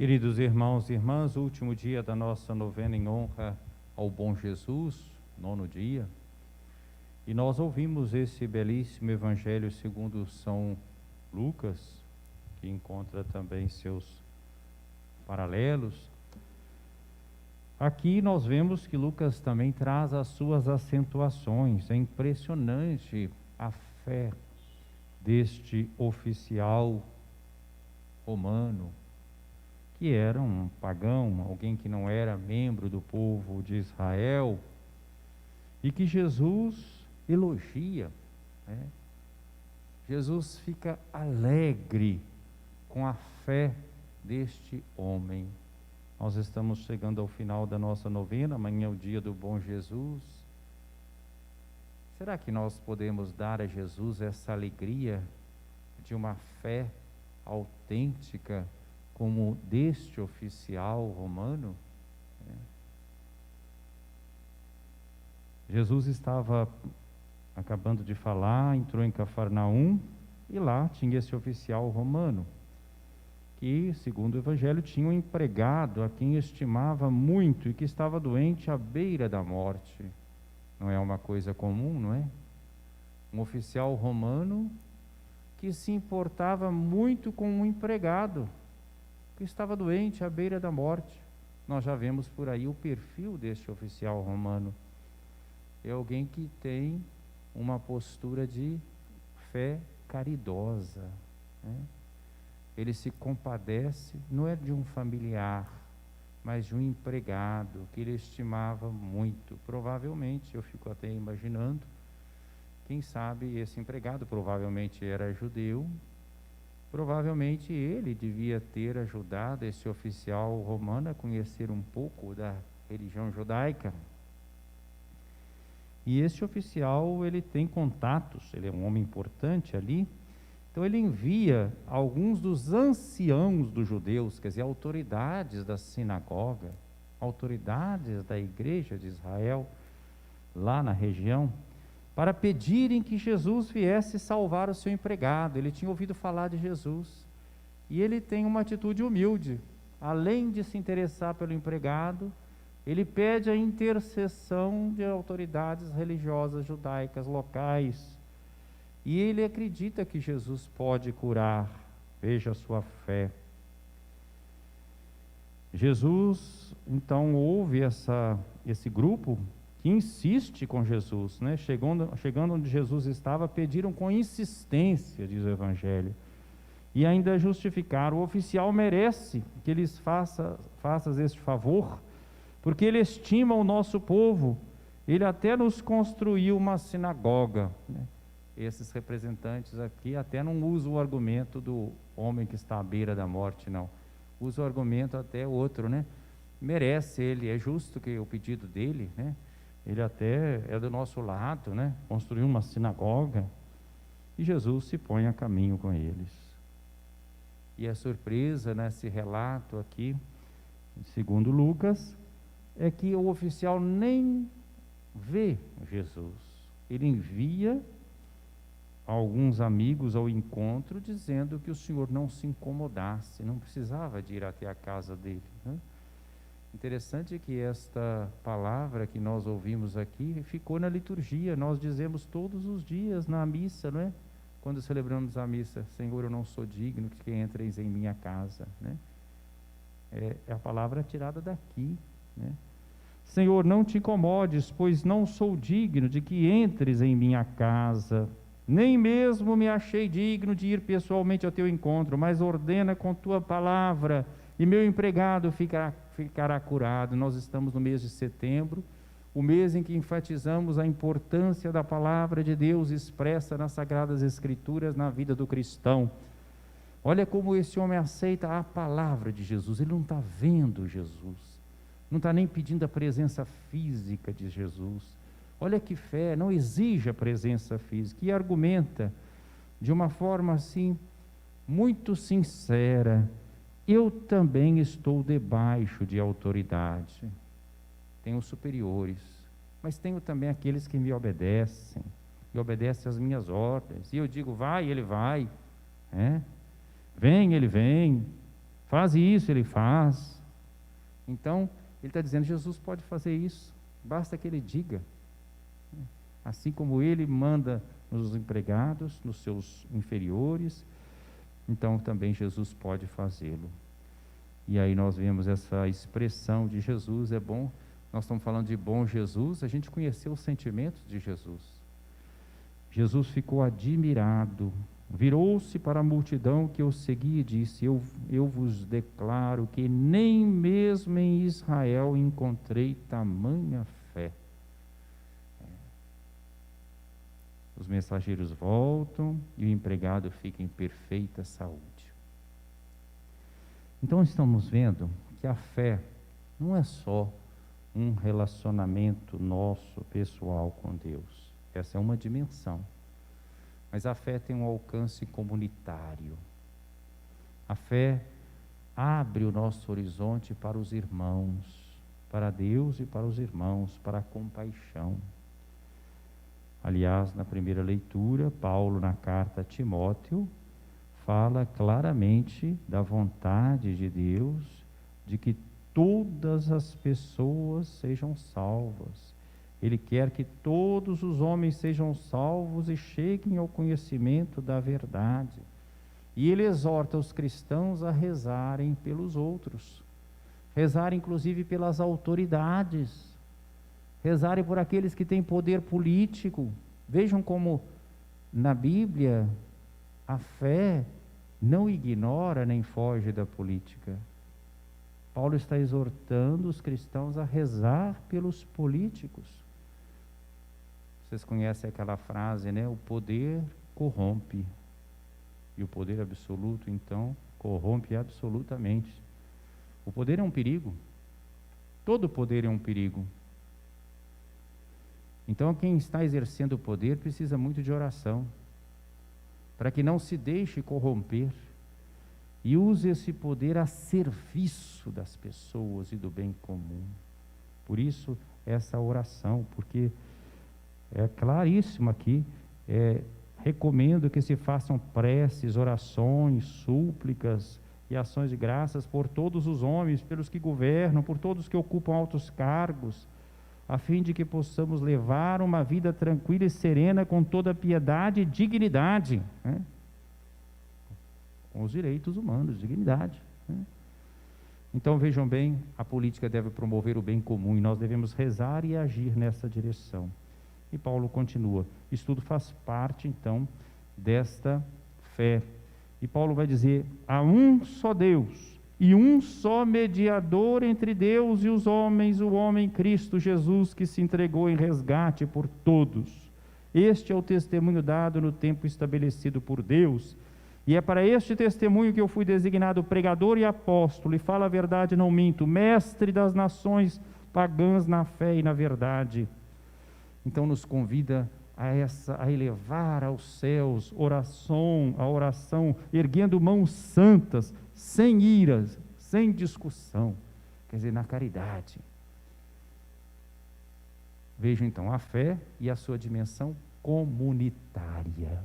Queridos irmãos e irmãs, último dia da nossa novena em honra ao Bom Jesus, 9º dia, e nós ouvimos esse belíssimo Evangelho segundo São Lucas, que encontra também seus paralelos. Aqui nós vemos que Lucas também traz as suas acentuações. É impressionante a fé deste oficial romano, que era um pagão, alguém que não era membro do povo de Israel, e que Jesus elogia, né? Jesus fica alegre com a fé deste homem. Nós estamos chegando ao final da nossa novena, amanhã é o dia do Bom Jesus. Será que nós podemos dar a Jesus essa alegria de uma fé autêntica, como deste oficial romano? Jesus estava acabando de falar, entrou em Cafarnaum, e lá tinha esse oficial romano, que, segundo o Evangelho, tinha um empregado a quem estimava muito e que estava doente à beira da morte. Não é uma coisa comum, não é? Um oficial romano que se importava muito com um empregado que estava doente à beira da morte. Nós já vemos por aí o perfil deste oficial romano. É alguém que tem uma postura de fé caridosa, né? Ele se compadece, não é de um familiar, mas de um empregado que ele estimava muito. Provavelmente, eu fico até imaginando, quem sabe esse empregado provavelmente era judeu. Provavelmente ele devia ter ajudado esse oficial romano a conhecer um pouco da religião judaica. E esse oficial, ele tem contatos, ele é um homem importante ali, então ele envia alguns dos anciãos dos judeus, quer dizer, autoridades da sinagoga, autoridades da igreja de Israel, lá na região, para pedirem que Jesus viesse salvar o seu empregado. Ele tinha ouvido falar de Jesus, e ele tem uma atitude humilde. Além de se interessar pelo empregado, ele pede a intercessão de autoridades religiosas judaicas locais, e ele acredita que Jesus pode curar. Veja a sua fé. Jesus, então, ouve esse grupo que insiste com Jesus, né? Chegando onde Jesus estava, pediram com insistência, diz o Evangelho, e ainda justificaram: o oficial merece que lhes faças este favor, porque ele estima o nosso povo, ele até nos construiu uma sinagoga, né? Esses representantes aqui até não usam o argumento do homem que está à beira da morte, não. Usa o argumento até outro, né? Merece ele, é justo que o pedido dele, né? Ele até é do nosso lado, né? Construiu uma sinagoga. E Jesus se põe a caminho com eles. E a surpresa nesse relato aqui, segundo Lucas, é que o oficial nem vê Jesus. Ele envia alguns amigos ao encontro, dizendo que o Senhor não se incomodasse, não precisava de ir até a casa dele, né? Interessante que esta palavra que nós ouvimos aqui ficou na liturgia. Nós dizemos todos os dias na missa, não é? Quando celebramos a missa: Senhor, eu não sou digno que entreis em minha casa, né? É a palavra tirada daqui, né? Senhor, não te incomodes, pois não sou digno de que entres em minha casa. Nem mesmo me achei digno de ir pessoalmente ao teu encontro, mas ordena com tua palavra, e meu empregado ficará curado. Nós estamos no mês de setembro, o mês em que enfatizamos a importância da palavra de Deus expressa nas Sagradas Escrituras na vida do cristão. Olha como esse homem aceita a palavra de Jesus. Ele não está vendo Jesus, não está nem pedindo a presença física de Jesus. Olha que fé, não exige a presença física, e argumenta de uma forma assim, muito sincera: eu também estou debaixo de autoridade. Tenho superiores, mas tenho também aqueles que me obedecem, e obedecem às minhas ordens. E eu digo: vai, ele vai, vem, ele vem, Faz isso, ele faz. Então, ele está dizendo, Jesus pode fazer isso, basta que ele diga. Assim como ele manda nos empregados, nos seus inferiores, então também Jesus pode fazê-lo. E aí nós vemos essa expressão de Jesus, é bom, nós estamos falando de bom Jesus, a gente conheceu os sentimentos de Jesus. Jesus ficou admirado, virou-se para a multidão que o seguia e disse, eu vos declaro que nem mesmo em Israel encontrei tamanha fé. Os mensageiros voltam e o empregado fica em perfeita saúde. Então estamos vendo que a fé não é só um relacionamento nosso, pessoal, com Deus. Essa é uma dimensão. Mas a fé tem um alcance comunitário. A fé abre o nosso horizonte para os irmãos, para Deus e para os irmãos, para a compaixão. Aliás, na primeira leitura, Paulo, na carta a Timóteo, fala claramente da vontade de Deus, de que todas as pessoas sejam salvas. Ele quer que todos os homens sejam salvos e cheguem ao conhecimento da verdade. E ele exorta os cristãos a rezarem pelos outros, rezarem inclusive pelas autoridades, rezarem por aqueles que têm poder político. Vejam como na Bíblia a fé não ignora nem foge da política. Paulo está exortando os cristãos a rezar pelos políticos. Vocês conhecem aquela frase, né? O poder corrompe. E o poder absoluto, então, corrompe absolutamente. O poder é um perigo. Todo poder é um perigo. Então, quem está exercendo o poder precisa muito de oração, para que não se deixe corromper e use esse poder a serviço das pessoas e do bem comum. Por isso, essa oração, porque é claríssimo aqui, recomendo que se façam preces, orações, súplicas e ações de graças por todos os homens, pelos que governam, por todos que ocupam altos cargos, a fim de que possamos levar uma vida tranquila e serena com toda piedade e dignidade, né? Com os direitos humanos, dignidade, né? Então vejam bem, a política deve promover o bem comum e nós devemos rezar e agir nessa direção. E Paulo continua, isso tudo faz parte então desta fé. E Paulo vai dizer, há um só Deus e um só mediador entre Deus e os homens, o homem Cristo Jesus, que se entregou em resgate por todos. Este é o testemunho dado no tempo estabelecido por Deus, e é para este testemunho que eu fui designado pregador e apóstolo, e falo a verdade, não minto, mestre das nações pagãs na fé e na verdade. Então nos convida a elevar aos céus a oração, erguendo mãos santas, sem iras, sem discussão, quer dizer, na caridade. Vejam então a fé e a sua dimensão comunitária,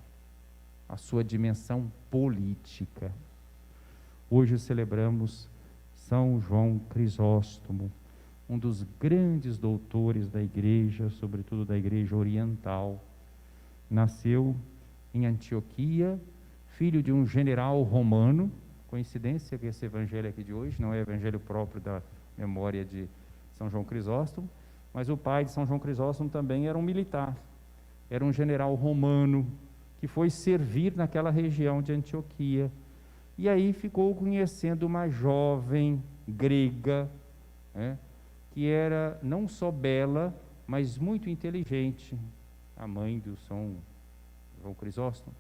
a sua dimensão política. Hoje celebramos São João Crisóstomo, um dos grandes doutores da igreja, sobretudo da igreja oriental. Nasceu em Antioquia, filho de um general romano. Coincidência que esse evangelho aqui de hoje não é evangelho próprio da memória de São João Crisóstomo, mas o pai de São João Crisóstomo também era um militar, era um general romano que foi servir naquela região de Antioquia, e aí ficou conhecendo uma jovem grega, né, que era não só bela, mas muito inteligente, a mãe do São João Crisóstomo.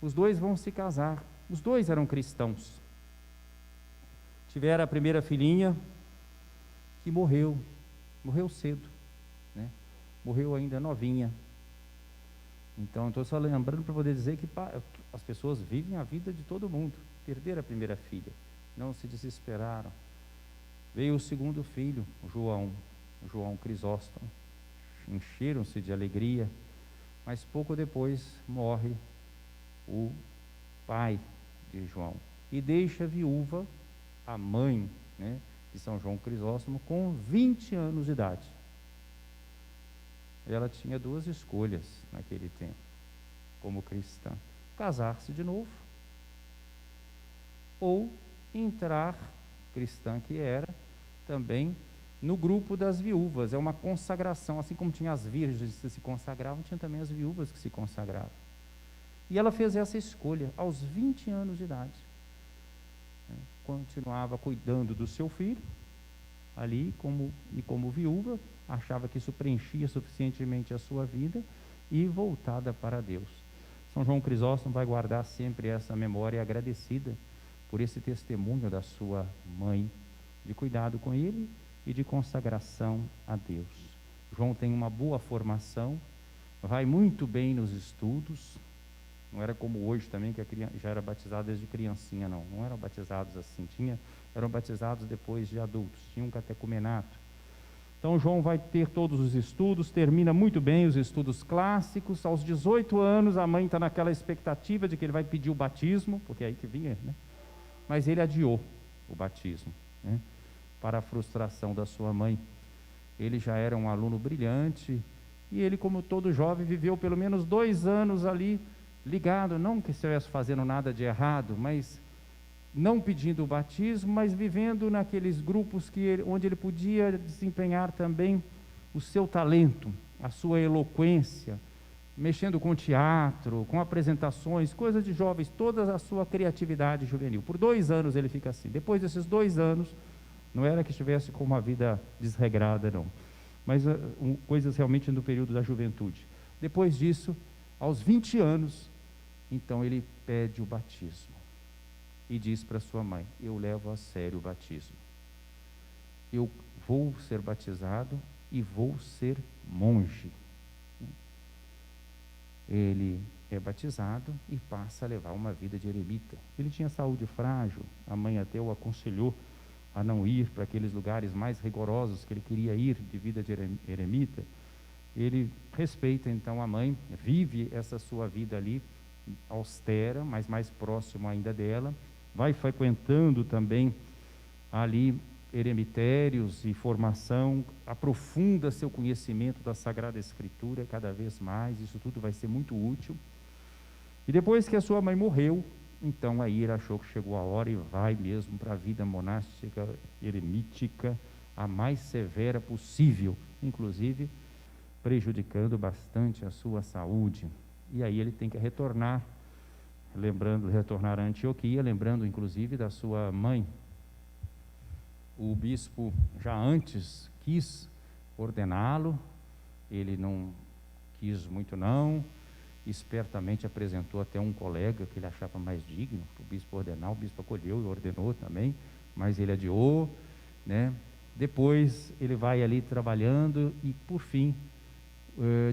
Os dois vão se casar, os dois eram cristãos. Tiveram a primeira filhinha, que morreu cedo, né? Morreu ainda novinha. Então, estou só lembrando para poder dizer que as pessoas vivem a vida de todo mundo. Perderam a primeira filha, não se desesperaram. Veio o segundo filho, João Crisóstomo. Encheram-se de alegria, mas pouco depois morre o pai de João e deixa viúva a mãe, né, de São João Crisóstomo, com 20 anos de idade. Ela tinha duas escolhas naquele tempo, como cristã: casar-se de novo, ou entrar, cristã que era, também no grupo das viúvas. É uma consagração, assim como tinha as virgens que se consagravam, tinha também as viúvas que se consagravam. E ela fez essa escolha aos 20 anos de idade. Continuava cuidando do seu filho, ali como viúva, achava que isso preenchia suficientemente a sua vida, e voltada para Deus. São João Crisóstomo vai guardar sempre essa memória agradecida por esse testemunho da sua mãe, de cuidado com ele e de consagração a Deus. João tem uma boa formação, vai muito bem nos estudos. Não era como hoje também, que já era batizado desde criancinha, não eram batizados assim, eram batizados depois de adultos, tinha um catecumenato. Então João vai ter todos os estudos, termina muito bem os estudos clássicos. Aos 18 anos a mãe está naquela expectativa de que ele vai pedir o batismo, porque é aí que vinha, né? Mas ele adiou o batismo, né? Para a frustração da sua mãe. Ele já era um aluno brilhante, e ele, como todo jovem, viveu pelo menos 2 anos ali, ligado, não que estivesse fazendo nada de errado, mas não pedindo o batismo, mas vivendo naqueles grupos onde ele podia desempenhar também o seu talento, a sua eloquência, mexendo com teatro, com apresentações, coisas de jovens, toda a sua criatividade juvenil. Por 2 anos ele fica assim. Depois desses 2 anos, não era que estivesse com uma vida desregrada, não, mas coisas realmente no período da juventude. Depois disso, aos 20 anos, então ele pede o batismo e diz para sua mãe: eu levo a sério o batismo, eu vou ser batizado e vou ser monge. Ele é batizado e passa a levar uma vida de eremita. Ele tinha saúde frágil, a mãe até o aconselhou a não ir para aqueles lugares mais rigorosos que ele queria ir, de vida de eremita. Ele respeita então a mãe, vive essa sua vida ali, austera, mas mais próximo ainda dela, vai frequentando também ali eremitérios e formação, aprofunda seu conhecimento da Sagrada Escritura cada vez mais. Isso tudo vai ser muito útil. E depois que a sua mãe morreu, então aí ele achou que chegou a hora e vai mesmo para a vida monástica, eremítica, a mais severa possível, inclusive prejudicando bastante a sua saúde. E aí ele tem que retornar a Antioquia, lembrando inclusive da sua mãe. O bispo já antes quis ordená-lo, ele não quis muito não, espertamente apresentou até um colega que ele achava mais digno para o bispo ordenar. O bispo acolheu e ordenou também, mas ele adiou, né? Depois ele vai ali trabalhando e, por fim,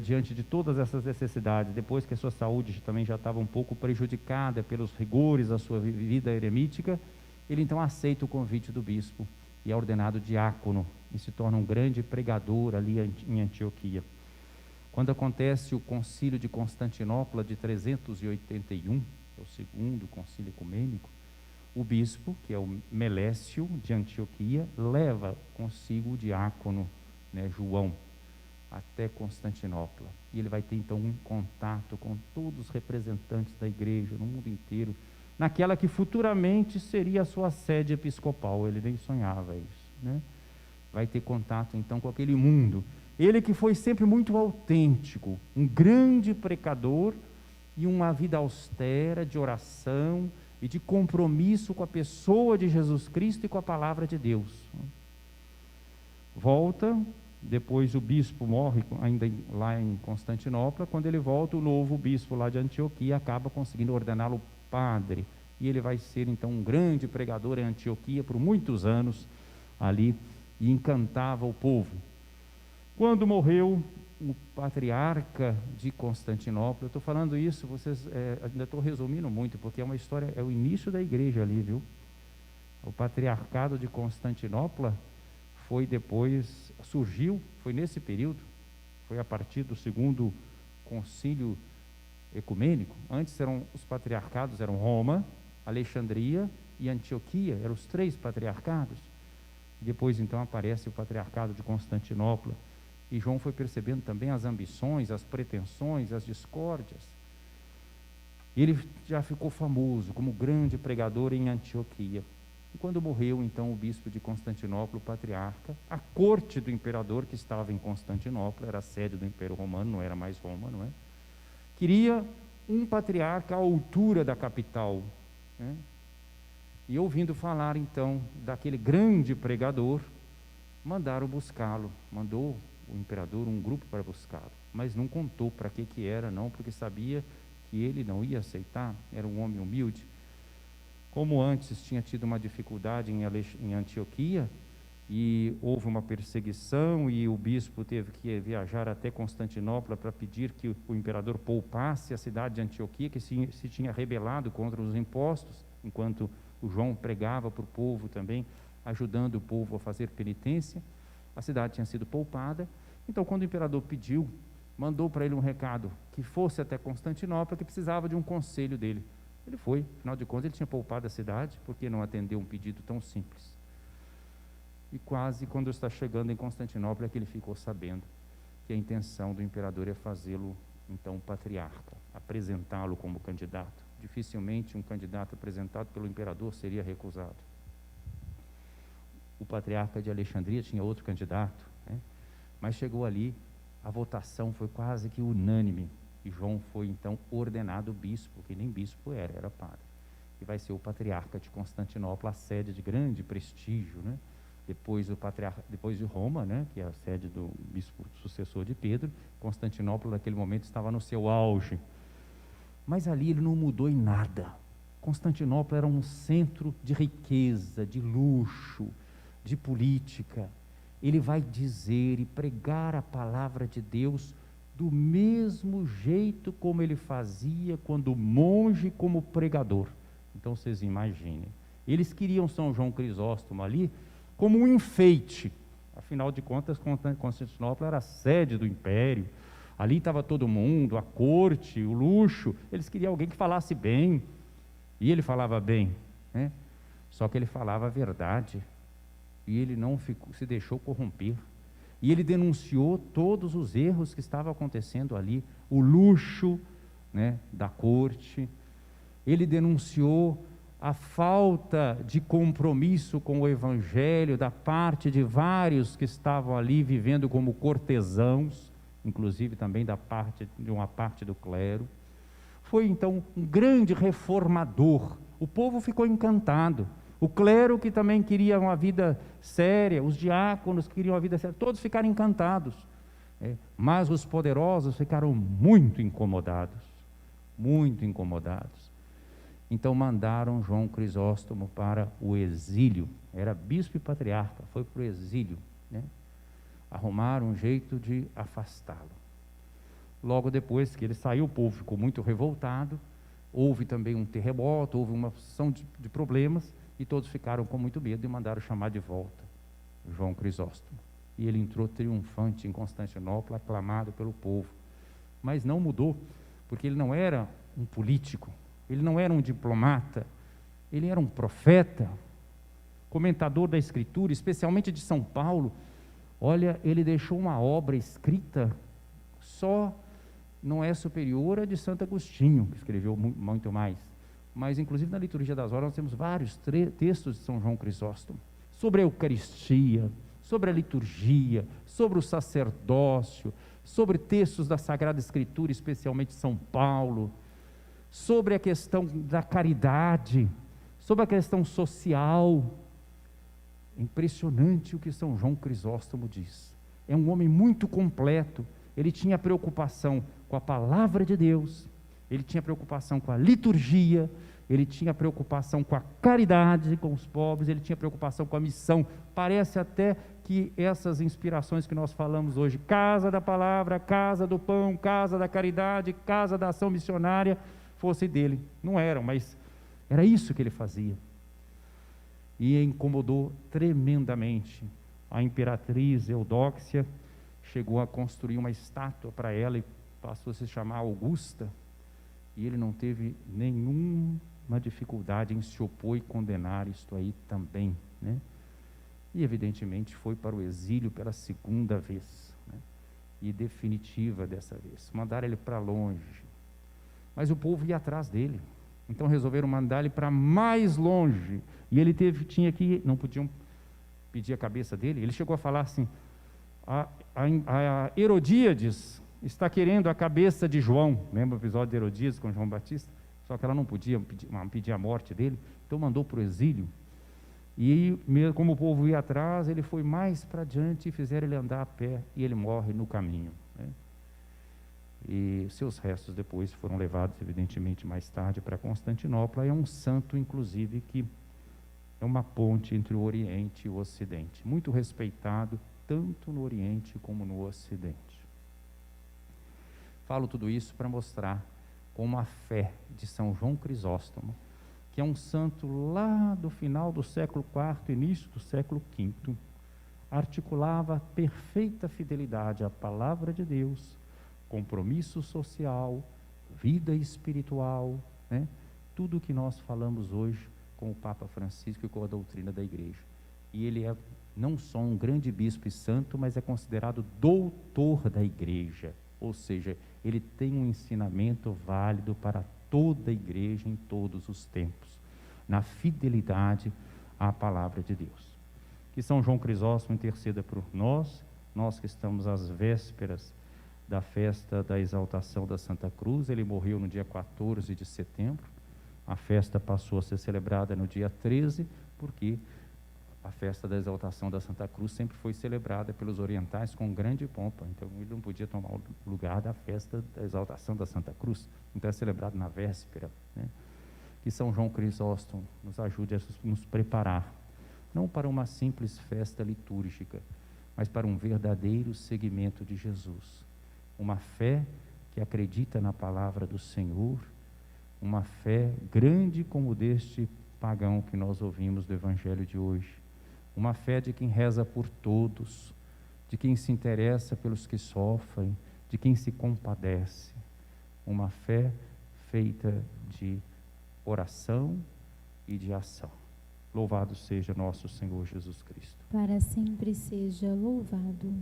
diante de todas essas necessidades, depois que a sua saúde também já estava um pouco prejudicada pelos rigores da sua vida eremítica, ele então aceita o convite do bispo e é ordenado diácono e se torna um grande pregador ali em Antioquia. Quando acontece o concílio de Constantinopla de 381, é o segundo concílio ecumênico, o bispo, que é o Melécio de Antioquia, leva consigo o diácono, né, João, até Constantinopla. E ele vai ter então um contato com todos os representantes da igreja no mundo inteiro, naquela que futuramente seria a sua sede episcopal. Ele nem sonhava isso, né? Vai ter contato então com aquele mundo. Ele que foi sempre muito autêntico, um grande pecador e uma vida austera de oração e de compromisso com a pessoa de Jesus Cristo e com a palavra de Deus. Volta, depois o bispo morre ainda lá em Constantinopla. Quando ele volta, o novo bispo lá de Antioquia acaba conseguindo ordená-lo padre, e ele vai ser então um grande pregador em Antioquia por muitos anos ali, e encantava o povo. Quando morreu o patriarca de Constantinopla, eu estou falando isso, vocês ainda estou resumindo muito, porque é uma história, é o início da igreja ali, viu? O patriarcado de Constantinopla foi depois, surgiu, foi nesse período, foi a partir do segundo concílio ecumênico. Antes os patriarcados eram Roma, Alexandria e Antioquia, eram os 3 patriarcados. Depois então aparece o patriarcado de Constantinopla, e João foi percebendo também as ambições, as pretensões, as discórdias. Ele já ficou famoso como grande pregador em Antioquia. E quando morreu então o bispo de Constantinopla, o patriarca, a corte do imperador que estava em Constantinopla, era a sede do Império Romano, não era mais Roma, não é? Queria um patriarca à altura da capital, né? E ouvindo falar então daquele grande pregador, mandaram buscá-lo. Mandou o imperador um grupo para buscá-lo, mas não contou para que era, não, porque sabia que ele não ia aceitar. Era um homem humilde. Como antes tinha tido uma dificuldade em Antioquia, e houve uma perseguição, e o bispo teve que viajar até Constantinopla para pedir que o imperador poupasse a cidade de Antioquia, que se tinha rebelado contra os impostos, enquanto o João pregava para o povo também, ajudando o povo a fazer penitência. A cidade tinha sido poupada. Então, quando o imperador pediu, mandou para ele um recado, que fosse até Constantinopla, que precisava de um conselho dele. Ele foi, afinal de contas ele tinha poupado a cidade, porque não atendeu um pedido tão simples. E quase quando está chegando em Constantinopla é que ele ficou sabendo que a intenção do imperador é fazê-lo então patriarca, apresentá-lo como candidato. Dificilmente um candidato apresentado pelo imperador seria recusado. O patriarca de Alexandria tinha outro candidato, né? Mas chegou ali, a votação foi quase que unânime, e João foi então ordenado bispo, que nem bispo era padre, e vai ser o patriarca de Constantinopla, a sede de grande prestígio, né? Depois de Roma, né, que é a sede do bispo sucessor de Pedro. Constantinopla naquele momento estava no seu auge, mas ali ele não mudou em nada. Constantinopla era um centro de riqueza, de luxo, de política. Ele vai dizer e pregar a palavra de Deus do mesmo jeito como ele fazia quando monge, como pregador. Então vocês imaginem, eles queriam São João Crisóstomo ali como um enfeite. Afinal de contas, Constantinopla era a sede do império, ali estava todo mundo, a corte, o luxo. Eles queriam alguém que falasse bem, e ele falava bem, né? Só que ele falava a verdade, e ele não se deixou corromper, e ele denunciou todos os erros que estavam acontecendo ali, o luxo, né, da corte. Ele denunciou a falta de compromisso com o evangelho da parte de vários que estavam ali vivendo como cortesãos, inclusive também de uma parte do clero. Foi então um grande reformador. O povo ficou encantado. O clero, que também queria uma vida séria, os diáconos que queriam uma vida séria, todos ficaram encantados. Mas os poderosos ficaram muito incomodados, muito incomodados. Então mandaram João Crisóstomo para o exílio. Era bispo e patriarca, foi para o exílio, né? Arrumaram um jeito de afastá-lo. Logo depois que ele saiu, o povo ficou muito revoltado. Houve também um terremoto, houve uma porção de problemas, e todos ficaram com muito medo e mandaram chamar de volta João Crisóstomo. E ele entrou triunfante em Constantinopla, aclamado pelo povo. Mas não mudou, porque ele não era um político, ele não era um diplomata, ele era um profeta, comentador da Escritura, especialmente de São Paulo. Olha, ele deixou uma obra escrita, só não é superior à de Santo Agostinho, que escreveu muito mais. Mas, inclusive, na Liturgia das Horas, nós temos vários textos de São João Crisóstomo, sobre a Eucaristia, sobre a liturgia, sobre o sacerdócio, sobre textos da Sagrada Escritura, especialmente São Paulo, sobre a questão da caridade, sobre a questão social. É impressionante o que São João Crisóstomo diz. É um homem muito completo. Ele tinha preocupação com a palavra de Deus, ele tinha preocupação com a liturgia, ele tinha preocupação com a caridade com os pobres, ele tinha preocupação com a missão. Parece até que essas inspirações que nós falamos hoje, casa da palavra, casa do pão, casa da caridade, casa da ação missionária, fosse dele. Não eram, mas era isso que ele fazia. E incomodou tremendamente a imperatriz Eudóxia. Chegou a construir uma estátua para ela e passou a se chamar Augusta, e ele não teve nenhuma na dificuldade em se opor e condenar isto aí também, né? E evidentemente foi para o exílio pela segunda vez, né? E definitiva dessa vez. Mandaram ele para longe, mas o povo ia atrás dele, então resolveram mandar ele para mais longe, e ele tinha que ir, não podiam pedir a cabeça dele. Ele chegou a falar assim: a Herodíades está querendo a cabeça de João. Lembra o episódio de Herodíades com João Batista? Só que ela não podia pedir a morte dele, então mandou para o exílio. E como o povo ia atrás, ele foi mais para diante e fizeram ele andar a pé, e ele morre no caminho, né? E seus restos depois foram levados, evidentemente, mais tarde para Constantinopla. É um santo, inclusive, que é uma ponte entre o Oriente e o Ocidente, muito respeitado tanto no Oriente como no Ocidente. Falo tudo isso para mostrar como a fé de São João Crisóstomo, que é um santo lá do final do século IV, início do século V, articulava perfeita fidelidade à palavra de Deus, compromisso social, vida espiritual, né? Tudo o que nós falamos hoje com o Papa Francisco e com a doutrina da Igreja. E ele é não só um grande bispo e santo, mas é considerado doutor da Igreja, ou seja, ele tem um ensinamento válido para toda a Igreja em todos os tempos, na fidelidade à palavra de Deus. Que São João Crisóstomo interceda por nós que estamos às vésperas da festa da exaltação da Santa Cruz. Ele morreu no dia 14 de setembro, a festa passou a ser celebrada no dia 13, porque a festa da exaltação da Santa Cruz sempre foi celebrada pelos orientais com grande pompa, então ele não podia tomar o lugar da festa da exaltação da Santa Cruz, então é celebrado na véspera, né? Que São João Crisóstomo nos ajude a nos preparar, não para uma simples festa litúrgica, mas para um verdadeiro seguimento de Jesus, uma fé que acredita na palavra do Senhor, uma fé grande como deste pagão que nós ouvimos do Evangelho de hoje, uma fé de quem reza por todos, de quem se interessa pelos que sofrem, de quem se compadece, uma fé feita de oração e de ação. Louvado seja nosso Senhor Jesus Cristo. Para sempre seja louvado.